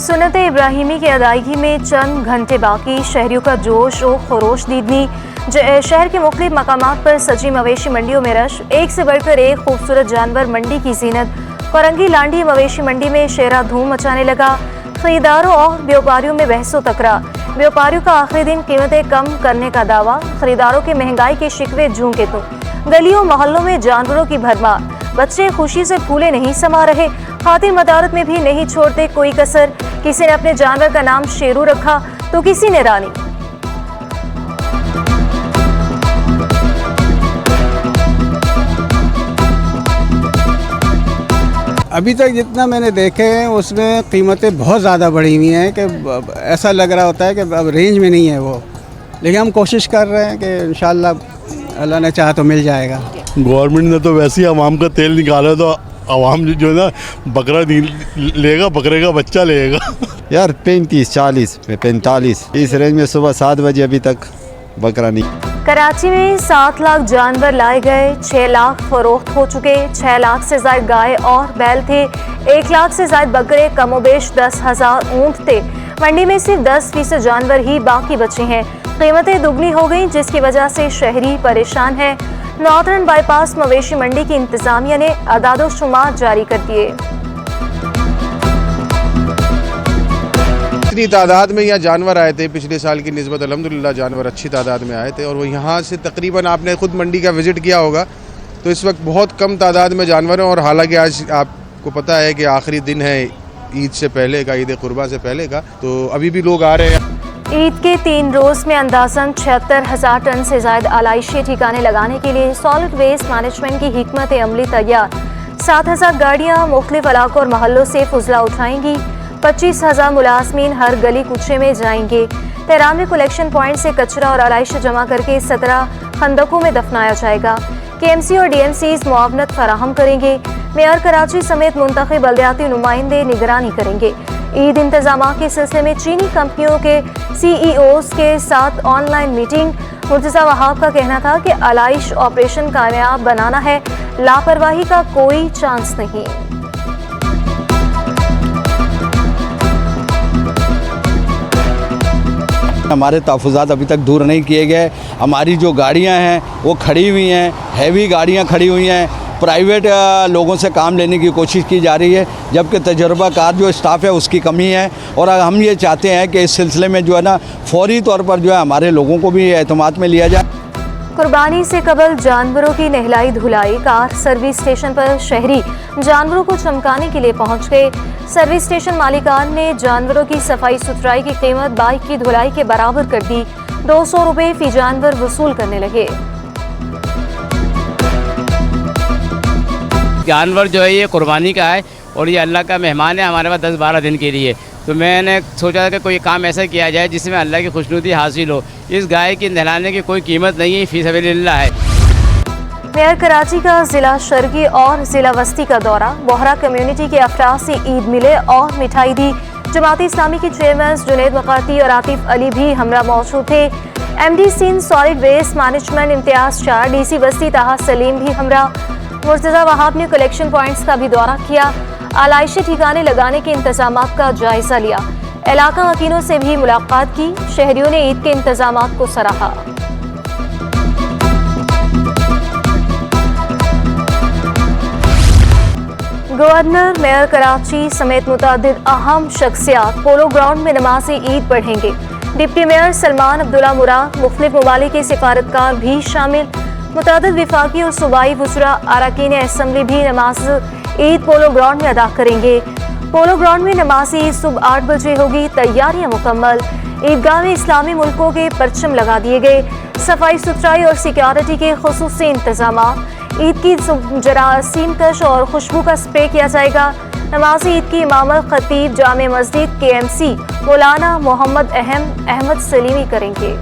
सुन्नत इब्राहिमी की अदायगी में चंद घंटे बाकी, शहरियों का जोश और खरोश दीदनी। शहर के मुख्तलिफ मकामात पर सजी मवेशी मंडियों में रश, एक से बढ़कर एक खूबसूरत जानवर मंडी की जीनत। फरंगी लांडी मवेशी मंडी में शेरा धूम मचाने लगा। खरीदारों और व्यापारियों में बहसो तकरा। व्यापारियों का आखिरी दिन कीमतें कम करने का दावा, खरीदारों के महंगाई के शिकवे झूमके तो। गलियों मोहल्लों में जानवरों की भरमार, बच्चे खुशी से फूले नहीं समा रहे। खातिर मदारत में भी नहीं छोड़ते कोई कसर। किसी ने अपने जानवर का नाम शेरू रखा तो किसी ने रानी। अभी तक जितना मैंने देखे हैं उसमें कीमतें बहुत ज़्यादा बढ़ी हुई हैं कि ऐसा लग रहा होता है कि अब रेंज में नहीं है वो, लेकिन हम कोशिश कर रहे हैं कि इंशाल्लाह अल्लाह ने चाहा तो मिल जाएगा। गवर्नमेंट ने तो वैसे ही आवाम का तेल निकाला, तो आवाम जो है ना बकरा लेगा, बकरे का बच्चा लेगा। यार 35, 40, 45 इस रेंज में सुबह 7 बजे अभी तक बकरा नहीं। कराची में 7 लाख जानवर लाए गए, 6 लाख फरोख्त हो चुके। 6 लाख से ज्यादा गाय और बैल थे, 1 लाख से ज्यादा बकरे, कमोबेश 10,000 ऊंट थे। मंडी में सिर्फ 10% जानवर ही बाकी बचे हैं। कीमतें दुगनी हो गई, जिसकी वजह से शहरी परेशान है। नॉर्दर्न बाईपास मवेशी मंडी की इंतजामिया ने अदाद-ओ-शुमार जारी कर दिए। इतनी तादाद में यहाँ जानवर आए थे, पिछले साल की निस्बत अल्हम्दुलिल्लाह जानवर अच्छी तादाद में आए थे। और वो यहाँ से तकरीबन, आपने खुद मंडी का विज़िट किया होगा, तो इस वक्त बहुत कम तादाद में जानवर हैं। और हालांकि आज आपको पता है कि आखिरी दिन है ईद से पहले का, ईद कुर्बा से पहले का, तो अभी भी लोग आ रहे हैं। ईद के 3 रोज में अंदाजन 76,000 टन से ज्यादा आलाइशी ठिकाने लगाने के लिए सॉलिड वेस्ट मैनेजमेंट की हिकमत अमली तैयार। 7,000 गाड़ियाँ मुख्तलिफ इलाकों और मोहल्लों से फुजला उठाएंगी। 25,000 मुलाजमीन हर गली कुचे में जाएंगे। 93 कलेक्शन पॉइंट से कचरा और आलाइशी जमा करके 17 खंदकों में दफनाया जाएगा। KMC और DMC मुआवनत फराहम करेंगे। मेयर कराची समेत मुंतखब बल्दियाती नुमाइंदे निगरानी करेंगे। ईद इंतजाम के सिलसिले में चीनी कंपनियों के CEOs के साथ ऑनलाइन मीटिंग। मुर्तज़ा वहाब का कहना था कि आलाइश ऑपरेशन कामयाब बनाना है, लापरवाही का कोई चांस नहीं। हमारे तहफ़्फ़ुज़ात अभी तक दूर नहीं किए गए। हमारी जो गाड़ियां हैं वो खड़ी हुई हैं, हैवी गाड़ियां खड़ी हुई हैं। प्राइवेट लोगों से काम लेने की कोशिश की जा रही है, जबकि तजुर्बाकार जो स्टाफ है उसकी कमी है। और हम ये चाहते हैं कि इस सिलसिले में जो है ना फौरी तौर पर जो है हमारे लोगों को भी एतमाद में लिया जाए। कुर्बानी से कबल जानवरों की नहलाई धुलाई। कार सर्विस स्टेशन पर शहरी जानवरों को चमकाने के लिए पहुंच गए। सर्विस स्टेशन मालिकान ने जानवरों की सफाई सुथराई की कीमत बाइक की धुलाई के बराबर कर दी। 200 रुपये फी जानवर वसूल करने लगे। जानवर जो है ये कुर्बानी का है और ये अल्लाह का मेहमान है हमारे पास 10-12 दिन के लिए। तो मैंने सोचा था कि कोई काम ऐसा किया जाए जिसमें अल्लाह की खुशनुदी हासिल हो। इस गाय की नहलाने की कोई कीमत नहीं है, फी सबिलिल्लाह है। मेयर कराची का जिला शर्की और जिला वस्ती का दौरा। बोहरा कम्युनिटी के अफराद से ईद मिले और मिठाई दी। जमात इस्लामी के चेयरमैन जुनैद मकाती और आतिफ अली भी हमरा मौजूद थे। MD Sindh solid waste management Imtiaz Shah, DC वस्ती ताहा सलीम भी हमरा। मुर्तज़ा वहाब ने कलेक्शन पॉइंट्स का भी दौरा किया, आलाइशी ठिकाने लगाने के इंतजामात का जायजा लिया। इलाका वकीलों से भी मुलाकात की। शहरियों ने ईद के इंतजामात को सराहा। गवर्नर, मेयर कराची समेत मुतादिद अहम शख्सियात पोलो ग्राउंड में नमाज ईद पढ़ेंगे। डिप्टी मेयर सलमान अब्दुल्ला मुराद, मुख्तलिफ ममालिक के सिफारतकार भी शामिल। मुतादिद विफाकी और सूबाई वज़रा अरकान असम्बली भी नमाज ईद पोलो ग्राउंड में अदा करेंगे। पोलो ग्राउंड में नमाज ईद सुबह 8 बजे होगी। तैयारियां मुकम्मल। ईदगाह में इस्लामी मुल्कों के परचम लगा दिए गए। सफाई सुथराई और सिक्योरिटी के खुसूसी इंतजाम। ईद की जरासीम कश और खुशबू का स्प्रे किया जाएगा। नमाज ईद की इमामत खतीब जामे मस्जिद KMC मौलाना मोहम्मद अहमद सलीमी करेंगे।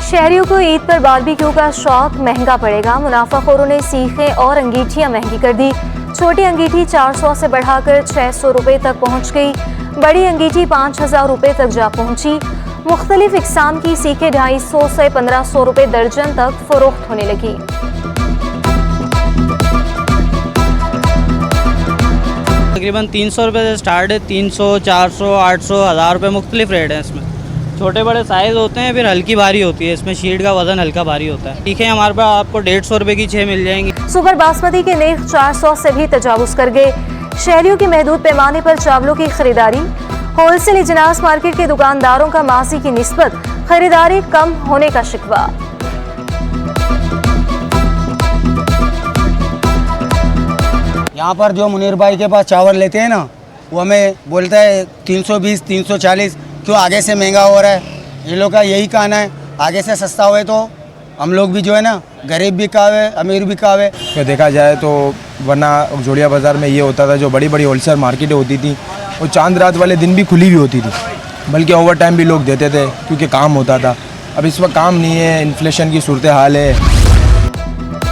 शहरियों को ईद पर बारबेक्यू का शौक महंगा पड़ेगा। मुनाफाखोरों ने सीखें और अंगीठियां महंगी कर दी। छोटी अंगीठी 400 से बढ़ाकर 600 रुपये तक पहुंच गई। बड़ी अंगीठी 5,000 रुपये तक जा पहुंची। मुख्तलिफ इकसाम की सीखें 250 से 1,500 रुपये दर्जन तक फरोख्त होने लगी। तकरीबन 300 रुपये से स्टार्ट है। 300, 400, 800, 1000 रुपये मुख्तलिफ रेट है इसमें। छोटे बड़े साइज़ होते हैं, फिर हल्की भारी होती है। इसमें शीट का वज़न हल्का भारी होता है। ठीक है, हमारे पास आपको 150 रुपये की 6 मिल जाएंगी। सुपर बासमती के नेक 400 से भी तजावुज़ कर गए। शहरियों की महदूद पैमाने पर चावलों की खरीदारी। होलसेल इजनास मार्केट के दुकानदारों का मासी की निस्बत खरीदारी कम होने का शिकवा। यहाँ पर जो मुनीर भाई के पास चावल लेते हैं ना, वो हमें बोलता है 320, 340, क्यों आगे से महंगा हो रहा है। ये लोग का यही कहना है, आगे से सस्ता हुए तो हम लोग भी जो है ना, गरीब भी कावे अमीर भी कावे। तो देखा जाए तो वरना जोड़िया बाज़ार में ये होता था, जो बड़ी बड़ी होलसेल मार्केटें होती थी वो चांद रात वाले दिन भी खुली हुई होती थी, बल्कि ओवर टाइम भी लोग देते थे क्योंकि काम होता था। अब इस वक्त काम नहीं है, इन्फ्लेशन की सूरत हाल है।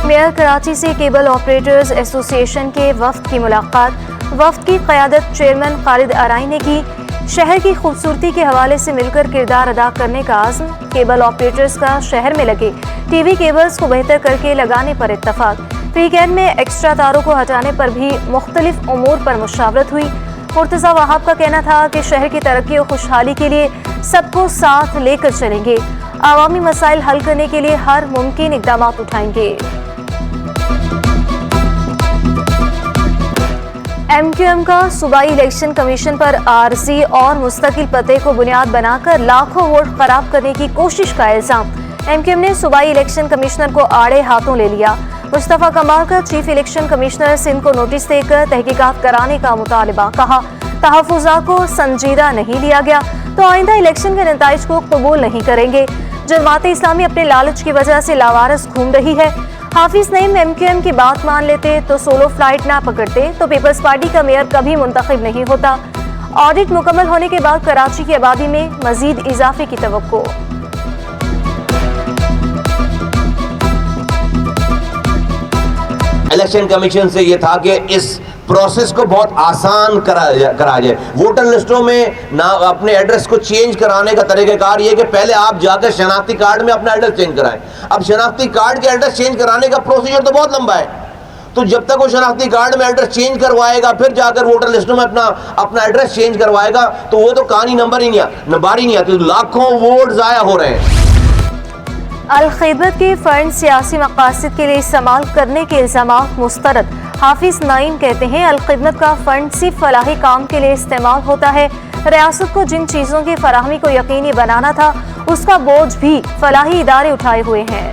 मेयर कराची से केबल ऑपरेटर्स एसोसिएशन के वफ्द की मुलाकात। वफ्द की क़यादत चेयरमैन खालिद आराई ने की। शहर की खूबसूरती के हवाले से मिलकर किरदार अदा करने का आज़म। केबल ऑपरेटर्स का शहर में लगे टीवी केबल्स को बेहतर करके लगाने पर इत्तफाक। वीकेंड में एक्स्ट्रा तारों को हटाने पर भी मुख्तलिफ उमूर पर मुशावरत हुई। मुर्तज़ा वहाब का कहना था कि शहर की तरक्की और खुशहाली के लिए सबको साथ लेकर चलेंगे। आवामी मसाइल हल करने के लिए हर मुमकिन इक़दाम उठाएंगे। MQM का सूबाई इलेक्शन कमीशन पर आरजी और मुस्तकिल पते को बुनियाद बनाकर लाखों वोट खराब करने की कोशिश का इल्जाम। MQM ने सूबाई इलेक्शन कमिश्नर को आड़े हाथों ले लिया। मुस्तफ़ा कमाल का चीफ इलेक्शन कमिश्नर सिंध को नोटिस देकर तहकीकात कराने का मुतालबा। कहा, तहफ़्फ़ुज़ात को संजीदा नहीं लिया गया तो आइंदा इलेक्शन के नताइज को कबूल नहीं करेंगे। जमात इस्लामी अपने लालच की वजह से लावारिस घूम रही है। हाफिज नईम MQM की बात मान लेते तो सोलो फ्लाइट ना पकड़ते तो पीपल्स पार्टी का मेयर कभी मुंतखब नहीं होता। ऑडिट मुकम्मल होने के बाद कराची की आबादी में मजीद इजाफे की तवक्को। इलेक्शन कमीशन से ये था कि इस प्रोसेस को बहुत आसान करा जाए। वोटर लिस्टों में ना अपने एड्रेस को चेंज कराने का तरीक़ाकार ये है कि पहले आप जाकर शनाख्ती कार्ड में अपना एड्रेस चेंज कराएं। अब शनाख्ती कार्ड के एड्रेस चेंज कराने का प्रोसीजर तो बहुत लंबा है, तो जब तक वो शनाख्ती कार्ड में एड्रेस चेंज करवाएगा फिर जाकर वोटर लिस्टों में अपना एड्रेस चेंज करवाएगा तो वो तो कहानी नंबर ही नहीं आती। लाखों वोट ज़ाया हो रहे हैं। अल-खिदमत के फंड सियासी मकासद के लिए इस्तेमाल करने के इल्जामात मुस्तरद। हाफिज नईम कहते हैं, अल-खिदमत का फंड सिर्फ फलाही काम के लिए इस्तेमाल होता है। रियासत को जिन चीज़ों की फराहमी को यकीनी बनाना था उसका बोझ भी फलाही इदारे उठाए हुए हैं।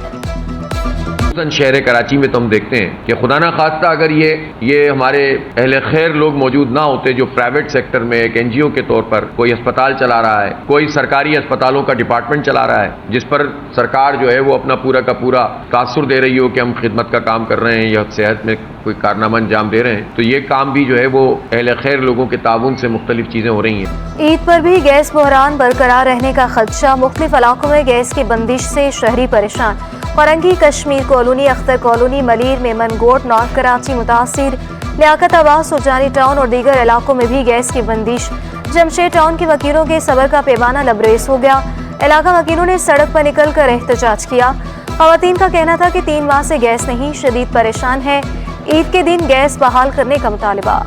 शहर कराची में तो हम देखते हैं कि खुदा ना खास्ता अगर ये हमारे अहले खैर लोग मौजूद ना होते जो प्राइवेट सेक्टर में एक NGO के तौर पर कोई अस्पताल चला रहा है, कोई सरकारी अस्पतालों का डिपार्टमेंट चला रहा है जिस पर सरकार जो है वो अपना पूरा का पूरा तासुर दे रही हो कि हम खिदमत का काम कर रहे हैं या सेहत में कोई कारनामा अंजाम दे रहे हैं, तो ये काम भी जो है वो अहले खैर लोगों के ताउन से मुख्तलिफ चीज़ें हो रही हैं। ईद पर भी गैस बहरान बरकरार रहने का खदशा। मुख्तलिफ इलाकों में गैस की बंदिश से शहरी परेशान। फरंगी, कश्मीर कॉलोनी, अख्तर कॉलोनी, मलीर, मेमनगोट, नॉर्थ कराची मुतासिर। लियाकताबाद, सुरजानी टाउन और दीगर इलाकों में भी गैस की बंदिश। जमशेद टाउन के वकीलों के सबर का पैमाना लबरेज हो गया। इलाका वकीलों ने सड़क पर निकल कर एहतजाज किया। खवातीन का कहना था कि 3 माह से गैस नहीं, शदीद परेशान है। ईद के दिन गैस बहाल करने का मुतालबा।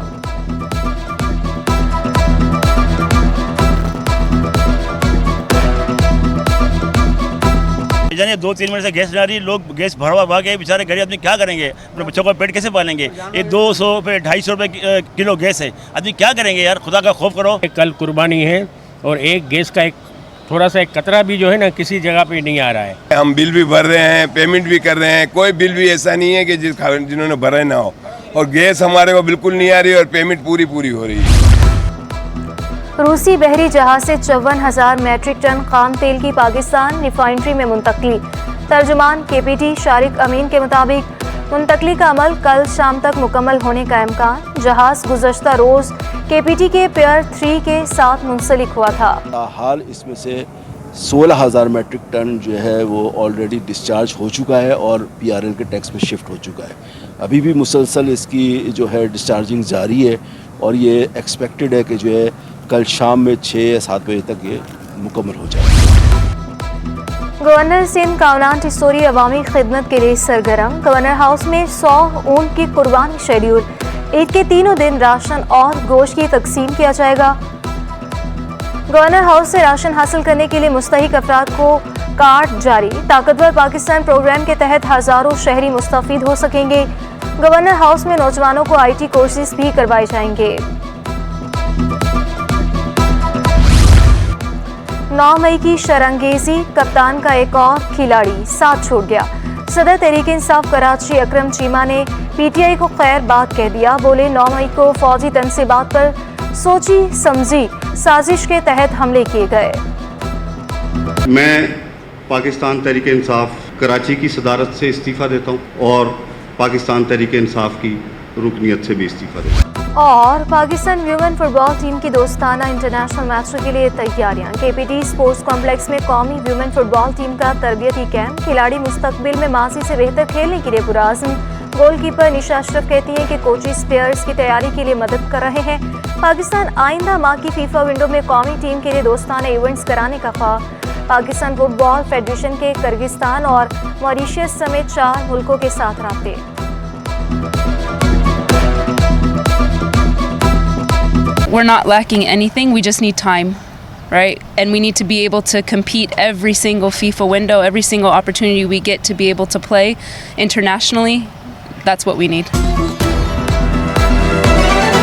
जानिए 2-3 मिनट से गैस जा रही है, लोग गैस भरवा के बेचारे गरीब आदमी क्या करेंगे, अपने बच्चों का पेट कैसे पालेंगे। ये 200 पे 250 रुपये किलो गैस है, आदमी क्या करेंगे यार, खुदा का खौफ करो। कल कुर्बानी है और एक गैस का एक थोड़ा सा एक कतरा भी जो है ना किसी जगह पे नहीं आ रहा है। हम बिल भी भर रहे हैं, पेमेंट भी कर रहे हैं, कोई बिल भी ऐसा नहीं है कि जिन्होंने भरा ना हो, और गैस हमारे को बिल्कुल नहीं आ रही और पेमेंट पूरी हो रही है। रूसी बहरी जहाज से 54,000 मैट्रिक टन खाम तेल की पाकिस्तान रिफाइनरी में मुंतकली। तर्जुमान KPT शारिक अमीन के मुताबिक मुंतकली का अमल कल शाम तक मुकम्मल होने का इम्कान। जहाज गुज़श्ता रोज़ KPT के पियर 3 के साथ मुंसलिक हुआ था। हाल इसमें से 16,000 मैट्रिक टन जो है वो ऑलरेडी डिस्चार्ज हो चुका है और PRL के टैक्स में शिफ्ट हो चुका है। अभी भी मुसलसल इसकी जो है डिस्चार्जिंग जारी है और ये एक्सपेक्टेड है कि जो है कल शाम में 6 या 7 बजे तक ये मुकम्मल हो जाए। गवर्नर सिंध कावनान टिस्सोरी अवामी खिदमत के लिए सरगर्म। गवर्नर हाउस में 100 ऊँट की कुर्बानी शेड्यूल। ईद के तीनों दिन राशन और गोश्त की तकसीम किया जाएगा। गवर्नर हाउस से राशन हासिल करने के लिए मुस्तहिक अफराद को कार्ड जारी। ताकतवर पाकिस्तान प्रोग्राम के तहत हजारों शहरी मुस्तफीद हो सकेंगे। गवर्नर हाउस में नौजवानों को IT कोर्सेज भी करवाए जाएंगे। 9 मई की शरंगेजी, कप्तान का एक और खिलाड़ी साथ छूट गया। सदर तहरीक इंसाफ कराची अकरम चीमा ने PTI को खैर बात कह दिया। बोले 9 मई को फौजी तनसीबात पर सोची समझी साजिश के तहत हमले किए गए। मैं पाकिस्तान तहरीक इंसाफ कराची की सदारत से इस्तीफ़ा देता हूँ और पाकिस्तान तहरीक इंसाफ की रुकनीत से भी इस्तीफ़ा देता हूँ। और पाकिस्तान व्यूमेन फुटबॉल टीम की दोस्ताना इंटरनेशनल मैचों के लिए तैयारियां। KPT स्पोर्ट्स कॉम्प्लेक्स में कौमी व्यूमेन फुटबॉल टीम का तरबियती कैंप। खिलाड़ी मुस्तकबिल में माजी से बेहतर खेलने के लिए पुरआज़्म। गोलकीपर निशा अशरफ कहती हैं कि कोचेस प्लेयर्स की तैयारी के लिए मदद कर रहे हैं। पाकिस्तान आइंदा माह की FIFA विंडो में कौमी टीम के लिए दोस्ताना इवेंट्स कराने का ख्वाब। पाकिस्तान फुटबॉल फेडरेशन के किर्गिस्तान और मॉरिशस समेत 4 मुल्कों के साथ राब्ते। We're not lacking anything, we just need time, right? And we need to be able to compete every single FIFA window, every single opportunity we get to be able to play internationally. That's what we need.